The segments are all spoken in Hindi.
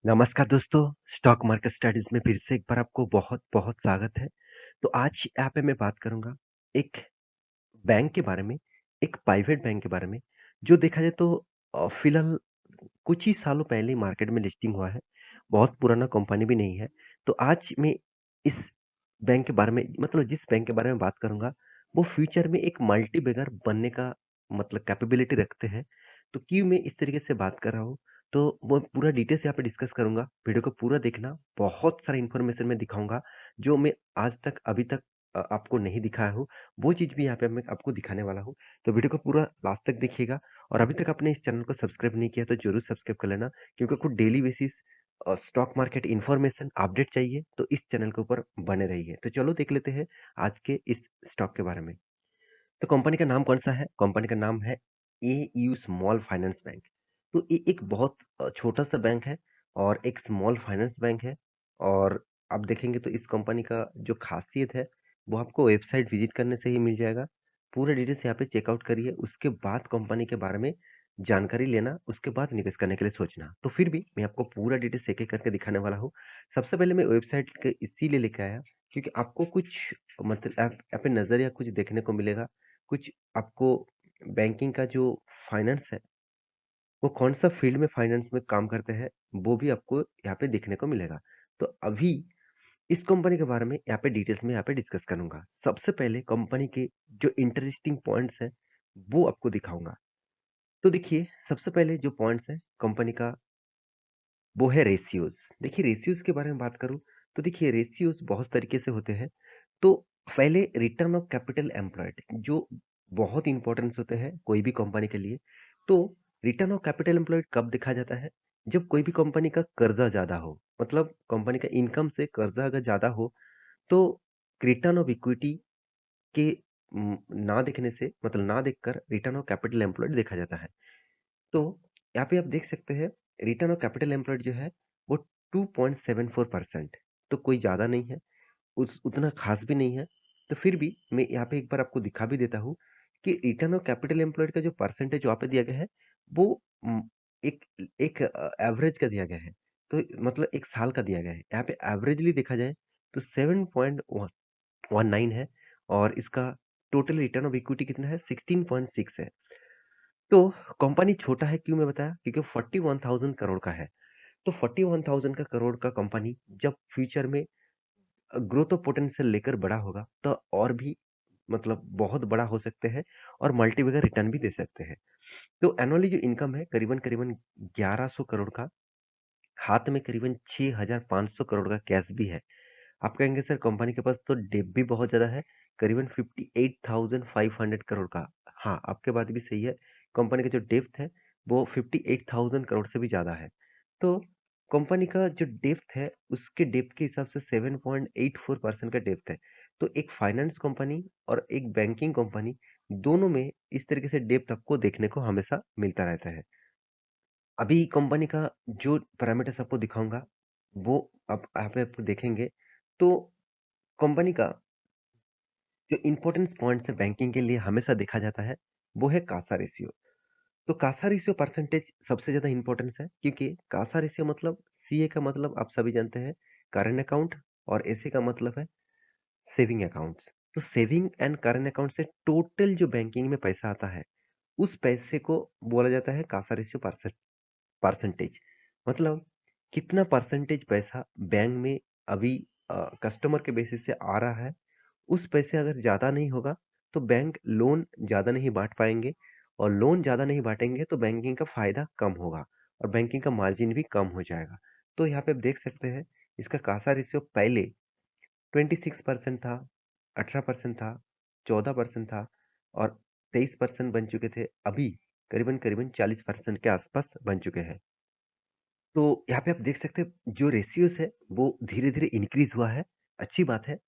नमस्कार दोस्तों, स्टॉक मार्केट स्टडीज़ में फिर से एक बार आपको बहुत-बहुत स्वागत है। तो आज यहाँ पे मैं बात करूँगा एक बैंक के बारे में, एक प्राइवेट बैंक के बारे में, जो देखा जाए तो फिलहाल कुछ ही सालों पहले ही मार्केट में लिस्टिंग हुआ है। बहुत पुराना कंपनी भी नहीं है। तो आज मैं इस बैंक के बारे में मतलब जिस बैंक के बारे में बात करूँगा, वो फ्यूचर में एक मल्टी बैगर बनने का मतलब कैपेबिलिटी रखते हैं। तो क्यों मैं इस तरीके से बात कर रहा हूँ, तो वो पूरा डिटेल से यहाँ पे डिस्कस करूँगा। वीडियो को पूरा देखना, बहुत सारा इन्फॉर्मेशन मैं दिखाऊँगा, जो मैं आज तक अभी तक आपको नहीं दिखाया हूँ, वो चीज़ भी यहाँ पे मैं आपको दिखाने वाला हूँ। तो वीडियो को पूरा लास्ट तक देखिएगा और अभी तक आपने इस चैनल को सब्सक्राइब नहीं किया तो ज़रूर सब्सक्राइब कर लेना क्योंकि आपको daily basis stock market information update चाहिए तो इस चैनल के ऊपर बने रहिए। तो चलो देख लेते हैं आज के इस स्टॉक के बारे में। तो कंपनी का नाम कौन-सा है? कंपनी का नाम है एयू स्मॉल फाइनेंस बैंक। तो ये एक बहुत छोटा-सा बैंक है और एक स्मॉल फाइनेंस बैंक है और आप देखेंगे तो इस कंपनी का जो ख़ासियत है, वो आपको वेबसाइट विज़िट करने से ही मिल जाएगा। पूरा डिटेल्स यहाँ पे चेकआउट करिए, उसके बाद कंपनी के बारे में जानकारी लेना, उसके बाद निवेश करने के लिए सोचना। तो फिर भी मैं आपको पूरा डिटेल्स एक-एक करके दिखाने वाला हूँ। सबसे पहले मैं वेबसाइट के इसीलिए लेके आया क्योंकि आपको कुछ मतलब यहाँ पे नज़रिया कुछ देखने को मिलेगा। कुछ आपको बैंकिंग का जो फाइनेंस है, वो कौन-सा फ़ील्ड में फाइनेंस में काम करते हैं, वो भी आपको यहाँ पे देखने को मिलेगा। तो अभी इस कंपनी के बारे में यहाँ पे डिटेल्स में यहाँ पे डिस्कस करूँगा। सबसे पहले कंपनी के जो इंटरेस्टिंग पॉइंट्स हैं, वो आपको दिखाऊँगा। तो देखिए, सबसे पहले जो पॉइंट्स हैं कंपनी का, वो है रेशियोज़। देखिए रेशियोज़ के बारे में बात करूँ, तो देखिए रेशियोज़ बहुत तरीके से होते हैं। तो पहले रिटर्न ऑफ कैपिटल एम्प्लॉयड जो बहुत इंपॉर्टेंस होते हैं कोई भी कंपनी के लिए। तो रिटर्न ऑफ कैपिटल एम्प्लॉयड कब देखा जाता है? जब कोई भी कंपनी का कर्जा ज़्यादा हो, मतलब कंपनी का इनकम से कर्जा अगर ज़्यादा हो, तो रिटर्न ऑफ इक्विटी के ना देखने से मतलब ना देखकर रिटर्न ऑफ कैपिटल एम्प्लॉयड देखा जाता है। तो यहाँ पे आप देख सकते हैं रिटर्न ऑफ कैपिटल एम्प्लॉयड जो है वो 2.74% तो कोई ज़्यादा नहीं है, उस उतना खास भी नहीं है। तो फिर भी मैं यहाँ पे एक बार आपको दिखा भी देता हूँ कि रिटर्न ऑफ कैपिटल एम्प्लॉयड का जो परसेंटेज वहाँ पे दिया गया है वो एक एक एवरेज का दिया गया है। तो मतलब 1 साल का दिया गया है। यहाँ पे एवरेजली देखा जाए तो 7.19 है और इसका टोटल रिटर्न ऑफ इक्विटी कितना है 16.6 है। तो कंपनी छोटा है क्यों मैं बताया? क्योंकि 41,000 करोड़ का है। तो 41,000 का करोड़ का कंपनी जब फ्यूचर में ग्रोथ ऑफ पोटेंशियल लेकर बड़ा होगा तो और भी मतलब बहुत बड़ा हो सकते हैं और मल्टीबैगर रिटर्न भी दे सकते हैं। तो एनुअली जो इनकम है करीबन-करीबन 1100 करोड़ का, हाथ में करीबन 6,500 करोड़ का कैश भी है। आप कहेंगे सर कंपनी के पास तो डेब्ट भी बहुत ज़्यादा है, करीबन 58,500 करोड़ का। हाँ, आपकी बात भी सही है, कंपनी का जो डेप्थ है वो 58,000 करोड़ से भी ज़्यादा है। तो कंपनी का जो डेप्थ है, उसके डेप्थ के हिसाब से 7.84% का डेप्थ है। तो एक फाइनेंस कंपनी और एक बैंकिंग कंपनी दोनों में इस तरीके से डेप्थ आपको देखने को हमेशा मिलता रहता है। अभी कंपनी का जो पैरामीटर्स आपको दिखाऊँगा, वो आप यहाँ पे आप देखेंगे, तो कंपनी का जो इम्पोर्टेंस पॉइंट्स है बैंकिंग के लिए हमेशा देखा जाता है, वो है कासा रेशियो। तो कासा रेशियो परसेंटेज सबसे ज़्यादा इम्पोर्टेंस है क्योंकि कासा रेशियो मतलब सीए का मतलब आप सभी जानते हैं करंट अकाउंट और एसए का मतलब है सेविंग अकाउंट्स। तो सेविंग एंड करंट अकाउंट से टोटल जो बैंकिंग में पैसा आता है, उस पैसे को बोला जाता है कासा रेशियो परसेंटेज। मतलब कितना परसेंटेज पैसा बैंक में अभी कस्टमर के बेसिस से आ रहा है, उस पैसे अगर ज़्यादा नहीं होगा, तो बैंक लोन ज़्यादा नहीं बाँट पाएँगे और लोन ज़्यादा नहीं बाँटेंगे तो बैंकिंग का फ़ायदा कम होगा और बैंकिंग का मार्जिन भी कम हो जाएगा। तो यहाँ पे आप देख सकते हैं, इसका कासा रेशियो पहले 26% था, 18% था, 14% था और 23% बन चुके थे। अभी करीबन-करीबन 40% के आसपास बन चुके हैं। तो यहाँ पे आप देख सकते हैं जो रेशियोज़ है वो धीरे-धीरे इंक्रीज़ हुआ है, अच्छी बात है।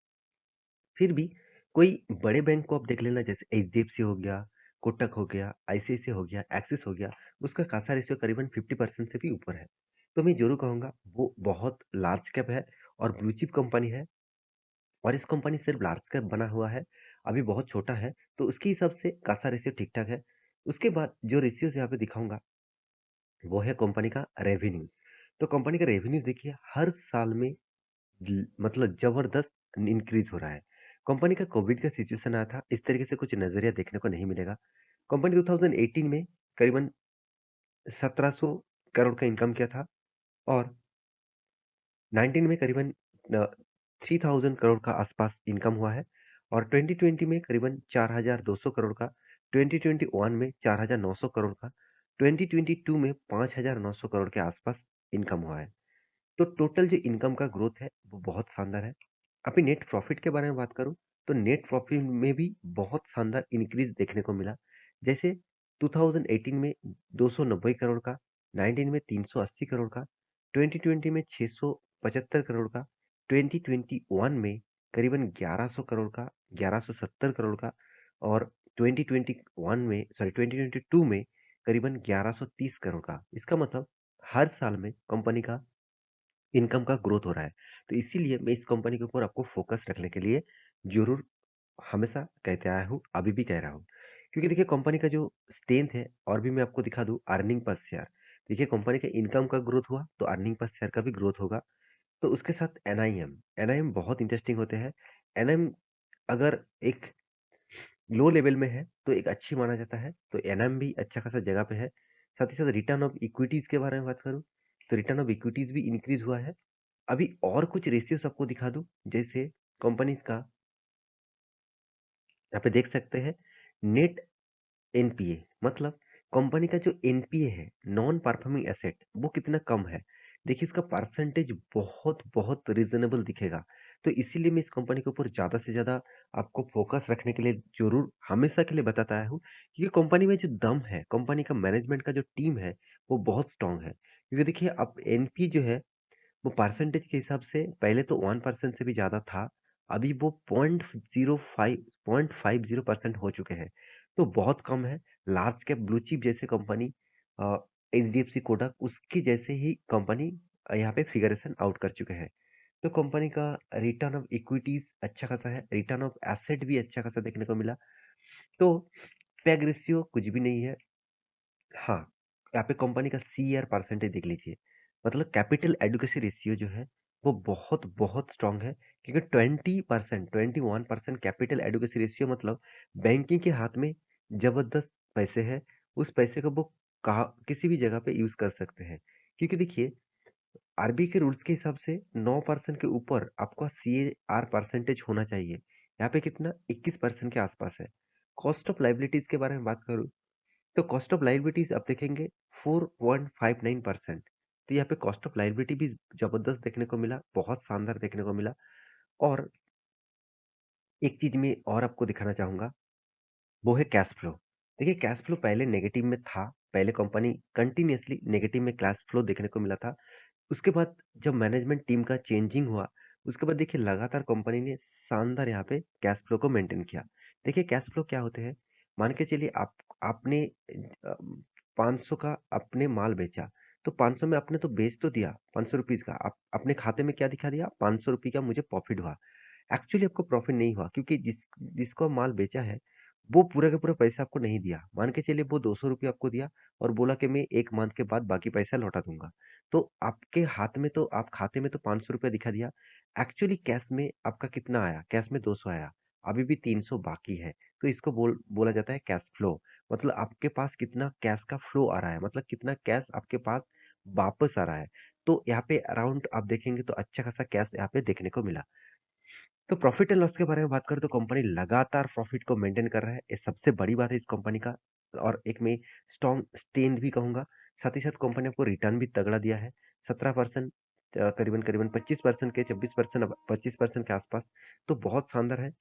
फिर भी कोई बड़े बैंक को आप देख लेना जैसे एचडीएफसी हो गया, कोटक हो गया, आईसीआईसीआई हो गया, एक्सिस हो गया, उसका कासा रेशियो करीबन 50% से भी ऊपर है। तो मैं ज़रूर कहूँगा वो बहुत लार्ज कैप है और ब्लू चिप कंपनी है और इस कंपनी सिर्फ लार्ज कैप बना हुआ है, अभी बहुत छोटा है, तो उसके हिसाब से कासा रेशियो ठीक-ठाक है। उसके बाद जो रेशियोज़ यहाँ पे दिखाऊँगा वो है कंपनी का रेवेन्यूज़। तो कंपनी का रेवेन्यूज़ देखिए हर साल में मतलब ज़बरदस्त इंक्रीज़ हो रहा है। कंपनी का कोविड का सिचुएशन आया था, इस तरीके से कुछ नज़रिया देखने को नहीं मिलेगा। कंपनी 2018 में करीबन 1700 करोड़ का इनकम किया था और 19 में करीबन 3000 करोड़ का आसपास इनकम हुआ है और 2020 में करीबन 4200 करोड़ का, 2021 में 4900 करोड़ का, 2022 में 5900 करोड़ के आसपास इनकम हुआ है। तो टोटल जो इनकम का ग्रोथ है वो बहुत शानदार है। अभी नेट प्रॉफिट के बारे में बात करूँ तो नेट प्रॉफिट में भी बहुत शानदार इंक्रीज देखने को मिला। जैसे 2018 में 290 करोड़ का, 19 में 380 करोड़ का, 2020 में 675 करोड़ का, 2021 में करीबन 1100 करोड़ का, 1170 करोड़ का और 2021 में सॉरी 2022 में करीबन 1130 करोड़ का। इसका मतलब हर साल में कंपनी का इनकम का ग्रोथ हो रहा है। तो इसीलिए मैं इस कंपनी के ऊपर आपको फोकस रखने के लिए ज़रूर हमेशा कहते आया हूँ, अभी भी कह रहा हूँ। क्योंकि देखिए कंपनी का जो स्ट्रेंथ है और भी मैं आपको दिखा दूँ अर्निंग पर शेयर। देखिए कंपनी के इनकम का ग्रोथ हुआ तो अर्निंग पर शेयर का भी ग्रोथ होगा। तो उसके साथ एनआईएम, एनआईएम बहुत इंटरेस्टिंग होते हैं। एनआईएम अगर एक लो लेवल में है तो एक अच्छी माना जाता है, तो एनआईएम भी अच्छा खासा जगह पे है। साथ ही साथ रिटर्न ऑफ इक्विटीज़ के बारे में बात करूँ, तो रिटर्न ऑफ इक्विटीज़ भी इंक्रीज़ हुआ है। अभी और कुछ रेशियोज़ आपको दिखा दूँ, जैसे कंपनीज़ का यहाँ पे देख सकते हैं नेट एनपीए मतलब कंपनी का जो एनपीए है, नॉन परफॉर्मिंग एसेट, वो कितना कम है। देखिए इसका परसेंटेज बहुत बहुत रीजनेबल दिखेगा। तो इसीलिए मैं इस कंपनी के ऊपर ज़्यादा से ज़्यादा आपको फोकस रखने के लिए जरूर हमेशा के लिए बताता आया हूँ, क्योंकि कंपनी में जो दम है, कंपनी का मैनेजमेंट का जो टीम है, वो बहुत स्ट्रांग है। क्योंकि देखिए अब एनपी जो है वो परसेंटेज के हिसाब से पहले तो 1% से भी ज़्यादा था, अभी वो 0.50% हो चुके हैं। तो बहुत कम है। लार्ज कैप ब्लू चिप जैसे कंपनी एचडीएफसी कोटक उसकी जैसे ही कंपनी यहाँ पे फिगरेशन आउट कर चुके हैं। तो कंपनी का रिटर्न ऑफ इक्विटीज अच्छा खासा है, रिटर्न ऑफ एसेट भी अच्छा खासा देखने को मिला। तो पैग रेशियो कुछ भी नहीं है। हाँ, यहाँ पे कंपनी का सीआर परसेंटेज देख लीजिए। मतलब कैपिटल एडुकेसी रेशियो जो है वो बहुत बहुत स्ट्रांग है, क्योंकि 20% 21% कैपिटल एडुकेसी रेशियो मतलब बैंकिंग के हाथ में जबरदस्त पैसे है। उस पैसे को वो कहा किसी भी जगह पे यूज कर सकते हैं। क्योंकि देखिए आरबीआई के रूल्स के हिसाब से 9% के ऊपर आपका सीएआर परसेंटेज होना चाहिए। यहाँ पे कितना 21% के आसपास है। कॉस्ट ऑफ लाइबिलिटीज के बारे में बात करूँ तो कॉस्ट ऑफ लायबिलिटीज आप देखेंगे 4.59%। तो यहाँ पे कॉस्ट ऑफ लायबिलिटी भी जबरदस्त देखने को मिला, बहुत शानदार देखने को मिला। और एक चीज मैं और आपको दिखाना चाहूंगा, वो है कैश फ्लो। देखिए कैश फ्लो पहले नेगेटिव में था, पहले कंपनी कंटिन्यूअसली नेगेटिव में कैश फ्लो देखने को मिला था। उसके बाद जब मैनेजमेंट टीम का चेंजिंग हुआ, उसके बाद देखिए लगातार कंपनी ने शानदार यहाँ पे कैश फ्लो को मेंटेन किया। देखिए कैश फ्लो क्या होते हैं, मान के चलिए आप आपने 500 का आपने माल बेचा, तो 500 में आपने तो बेच तो दिया 500 रुपीज का, आप अपने खाते में क्या दिखा दिया, 500 रुपये का मुझे प्रॉफिट हुआ। एक्चुअली आपको प्रॉफिट नहीं हुआ, क्योंकि जिसको आप माल बेचा है वो पूरा का पूरा पैसा आपको नहीं दिया। मान के चलिए वो 200 रुपये आपको दिया और बोला कि मैं 1 मंथ के बाद बाकी पैसा लौटा दूंगा। तो आपके हाथ में तो आप खाते में तो 500 रुपये दिखा दिया, एक्चुअली कैश में आपका कितना आया, कैश में 200 आया, अभी भी 300 बाकी है। तो इसको बोला जाता है कैश फ्लो। मतलब आपके पास कितना कैश का फ्लो आ रहा है, मतलब कितना कैश आपके पास वापस आ रहा है। तो यहाँ पे अराउंड आप देखेंगे तो अच्छा खासा कैश यहाँ पे देखने को मिला। तो प्रॉफिट एंड लॉस के बारे में बात करें तो कंपनी लगातार प्रॉफिट को मेंटेन कर रहा है, ये सबसे बड़ी बात है इस कंपनी का। और एक मैं स्ट्रॉन्ग स्ट्रेंथ भी कहूंगा। साथ ही साथ कंपनी आपको रिटर्न भी तगड़ा दिया है, 17%, करीबन करीबन 25% के 26%, 25% के आसपास। तो बहुत शानदार है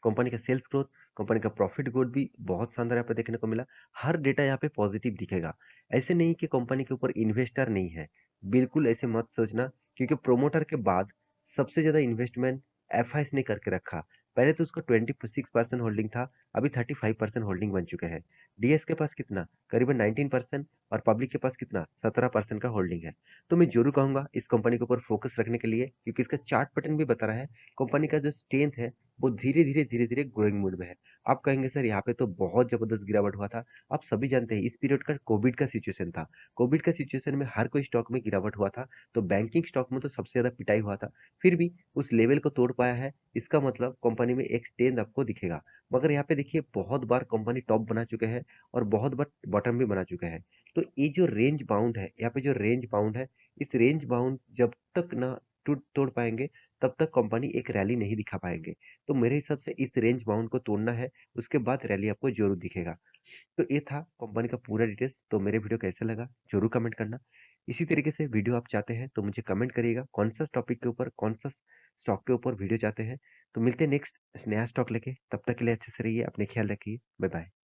कंपनी का सेल्स ग्रोथ, कंपनी का प्रॉफिट ग्रोथ भी बहुत शानदार यहाँ पे देखने को मिला। हर डेटा यहाँ पे पॉजिटिव दिखेगा। ऐसे नहीं कि कंपनी के ऊपर इन्वेस्टर नहीं है, बिल्कुल ऐसे मत सोचना। क्योंकि प्रोमोटर के बाद सबसे ज्यादा इन्वेस्टमेंट एफआईएस ने करके रखा। पहले तो उसका 26% होल्डिंग था, अभी 35% होल्डिंग बन चुके हैं। डीएस के पास कितना, करीबन 19%, और पब्लिक के पास कितना 17% का होल्डिंग है। तो मैं जरूर कहूंगा इस कंपनी के ऊपर फोकस रखने के लिए, क्योंकि इसका चार्ट पैटर्न भी बता रहा है कंपनी का जो स्ट्रेंथ है वो धीरे-धीरे, धीरे-धीरे ग्रोइंग मोड में है। आप कहेंगे सर यहाँ पे तो बहुत ज़बरदस्त गिरावट हुआ था। आप सभी जानते हैं इस पीरियड का कोविड का सिचुएशन था। कोविड का सिचुएशन में हर कोई स्टॉक में गिरावट हुआ था, तो बैंकिंग स्टॉक में तो सबसे ज़्यादा पिटाई हुआ था। फिर भी उस लेवल को तोड़ पाया है, इसका मतलब कंपनी में एक स्ट्रेंथ आपको दिखेगा। मगर यहाँ पे देखिए बहुत बार कंपनी टॉप बना चुके हैं और बहुत बार बॉटम भी बना चुके हैं। तो ये जो रेंज बाउंड है, यहाँ पे जो रेंज बाउंड है, इस रेंज बाउंड जब तक ना टूट तोड़ पाएँगे, तब तक कंपनी एक रैली नहीं दिखा पाएँगे। तो मेरे हिसाब से इस रेंज बाउंड को तोड़ना है, उसके बाद रैली आपको ज़रूर दिखेगा। तो ये था कंपनी का पूरा डिटेल्स। तो मेरे वीडियो कैसा लगा ज़रूर कमेंट करना। इसी तरीके से वीडियो आप चाहते हैं तो मुझे कमेंट करिएगा कौन-सा टॉपिक के ऊपर, कौन-सा स्टॉक के ऊपर वीडियो चाहते हैं। तो मिलते हैं नेक्स्ट नया स्टॉक लेके, तब तक के लिए अच्छे से रहिए, अपने ख्याल रखिए। Bye bye.